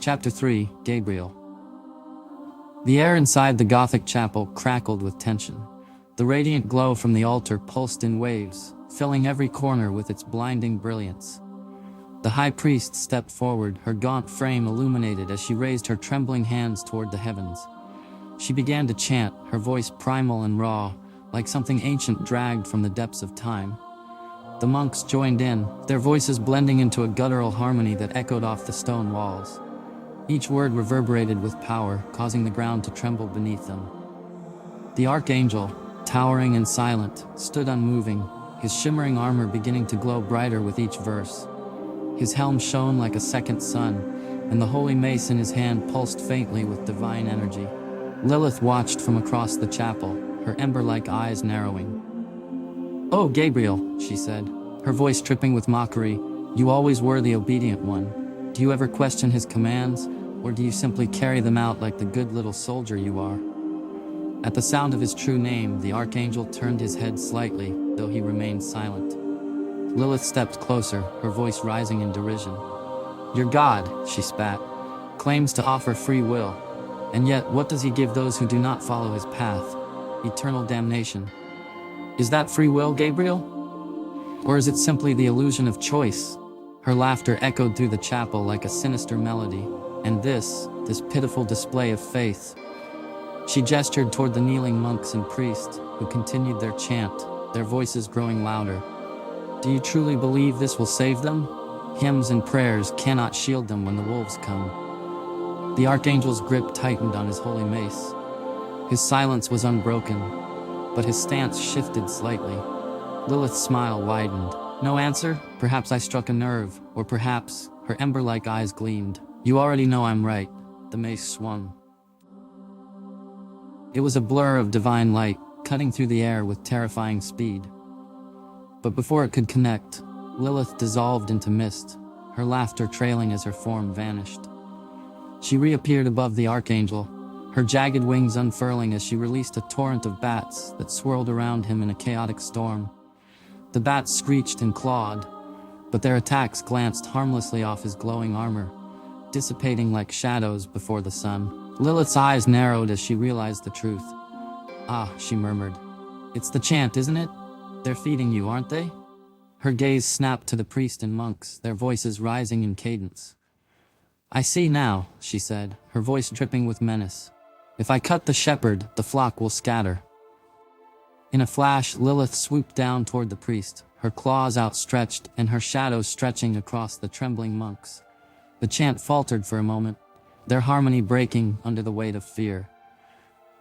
Chapter 3, Gabriel. The air inside the Gothic chapel crackled with tension. The radiant glow from the altar pulsed in waves, filling every corner with its blinding brilliance. The high priest stepped forward, her gaunt frame illuminated as she raised her trembling hands toward the heavens. She began to chant, her voice primal and raw, like something ancient dragged from the depths of time. The monks joined in, their voices blending into a guttural harmony that echoed off the stone walls. Each word reverberated with power, causing the ground to tremble beneath them. The Archangel, towering and silent, stood unmoving, his shimmering armor beginning to glow brighter with each verse. His helm shone like a second sun, and the holy mace in his hand pulsed faintly with divine energy. Lilith watched from across the chapel, her ember-like eyes narrowing. "Oh, Gabriel," she said, her voice dripping with mockery, "you always were the obedient one. Do you ever question his commands, or do you simply carry them out like the good little soldier you are?" At the sound of his true name, the Archangel turned his head slightly, though he remained silent. Lilith stepped closer, her voice rising in derision. "Your God," she spat, "claims to offer free will. And yet, what does he give those who do not follow his path? Eternal damnation. Is that free will, Gabriel? Or is it simply the illusion of choice?" Her laughter echoed through the chapel like a sinister melody. "And this pitiful display of faith." She gestured toward the kneeling monks and priests, who continued their chant, their voices growing louder. "Do you truly believe this will save them? Hymns and prayers cannot shield them when the wolves come." The Archangel's grip tightened on his holy mace. His silence was unbroken, but his stance shifted slightly. Lilith's smile widened. "No answer? Perhaps I struck a nerve, or perhaps," her ember-like eyes gleamed. "You already know I'm right." The mace swung. It was a blur of divine light, cutting through the air with terrifying speed. But before it could connect, Lilith dissolved into mist, her laughter trailing as her form vanished. She reappeared above the Archangel, her jagged wings unfurling as she released a torrent of bats that swirled around him in a chaotic storm. The bats screeched and clawed, but their attacks glanced harmlessly off his glowing armor, dissipating like shadows before the sun. Lilith's eyes narrowed as she realized the truth. "Ah," she murmured. "It's the chant, isn't it? They're feeding you, aren't they?" Her gaze snapped to the priest and monks, their voices rising in cadence. "I see now," she said, her voice dripping with menace. "If I cut the shepherd, the flock will scatter." In a flash, Lilith swooped down toward the priest, her claws outstretched and her shadow stretching across the trembling monks. The chant faltered for a moment, their harmony breaking under the weight of fear.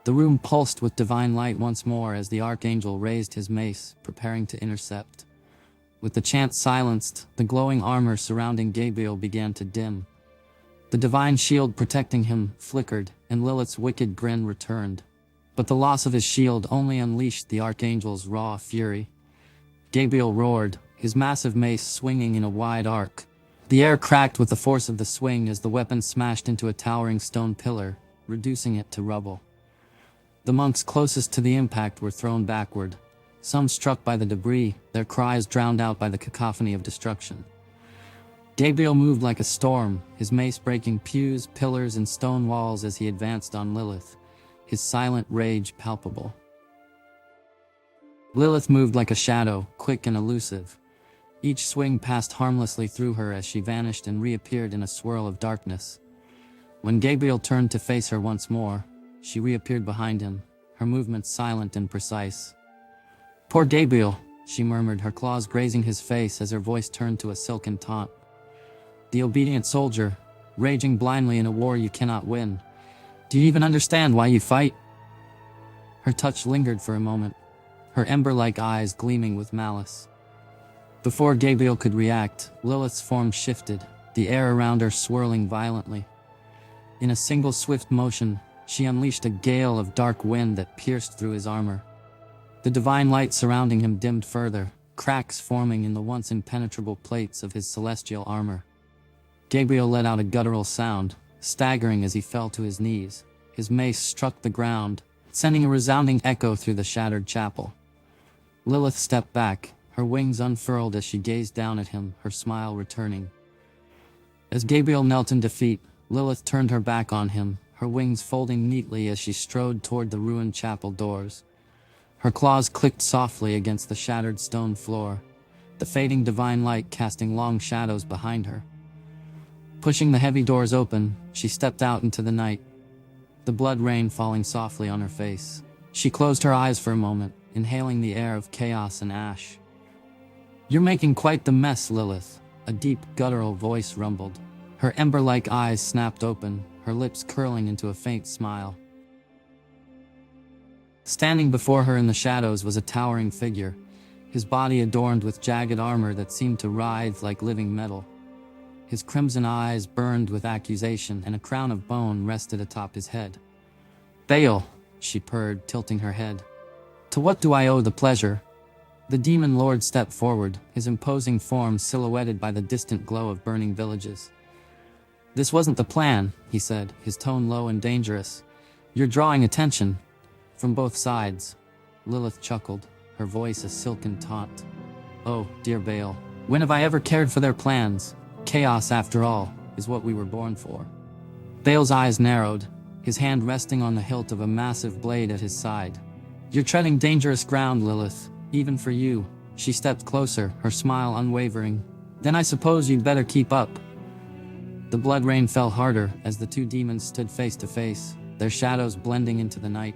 The room pulsed with divine light once more as the Archangel raised his mace, preparing to intercept. With the chant silenced, the glowing armor surrounding Gabriel began to dim. The divine shield protecting him flickered, and Lilith's wicked grin returned. But the loss of his shield only unleashed the Archangel's raw fury. Gabriel roared, his massive mace swinging in a wide arc. The air cracked with the force of the swing as the weapon smashed into a towering stone pillar, reducing it to rubble. The monks closest to the impact were thrown backward, some struck by the debris, their cries drowned out by the cacophony of destruction. Gabriel moved like a storm, his mace breaking pews, pillars, and stone walls as he advanced on Lilith, his silent rage palpable. Lilith moved like a shadow, quick and elusive. Each swing passed harmlessly through her as she vanished and reappeared in a swirl of darkness. When Gabriel turned to face her once more, she reappeared behind him, her movements silent and precise. "Poor Gabriel," she murmured, her claws grazing his face as her voice turned to a silken taunt. "The obedient soldier, raging blindly in a war you cannot win. Do you even understand why you fight?" Her touch lingered for a moment, her ember-like eyes gleaming with malice. Before Gabriel could react, Lilith's form shifted, the air around her swirling violently. In a single swift motion, she unleashed a gale of dark wind that pierced through his armor. The divine light surrounding him dimmed further, cracks forming in the once impenetrable plates of his celestial armor. Gabriel let out a guttural sound, staggering as he fell to his knees. His mace struck the ground, sending a resounding echo through the shattered chapel. Lilith stepped back, her wings unfurled as she gazed down at him, her smile returning. As Gabriel knelt in defeat, Lilith turned her back on him, her wings folding neatly as she strode toward the ruined chapel doors. Her claws clicked softly against the shattered stone floor, the fading divine light casting long shadows behind her. Pushing the heavy doors open, she stepped out into the night, the blood rain falling softly on her face. She closed her eyes for a moment, inhaling the air of chaos and ash. "You're making quite the mess, Lilith," a deep, guttural voice rumbled. Her ember-like eyes snapped open, her lips curling into a faint smile. Standing before her in the shadows was a towering figure, his body adorned with jagged armor that seemed to writhe like living metal. His crimson eyes burned with accusation, and a crown of bone rested atop his head. "Bael," she purred, tilting her head. "To what do I owe the pleasure?" The demon lord stepped forward, his imposing form silhouetted by the distant glow of burning villages. "This wasn't the plan," he said, his tone low and dangerous. "You're drawing attention from both sides." Lilith chuckled, her voice a silken taunt. "Oh, dear Bael, when have I ever cared for their plans? Chaos, after all, is what we were born for." Bael's eyes narrowed, his hand resting on the hilt of a massive blade at his side. "You're treading dangerous ground, Lilith, even for you." She stepped closer, her smile unwavering. "Then I suppose you'd better keep up." The blood rain fell harder as the two demons stood face to face, their shadows blending into the night.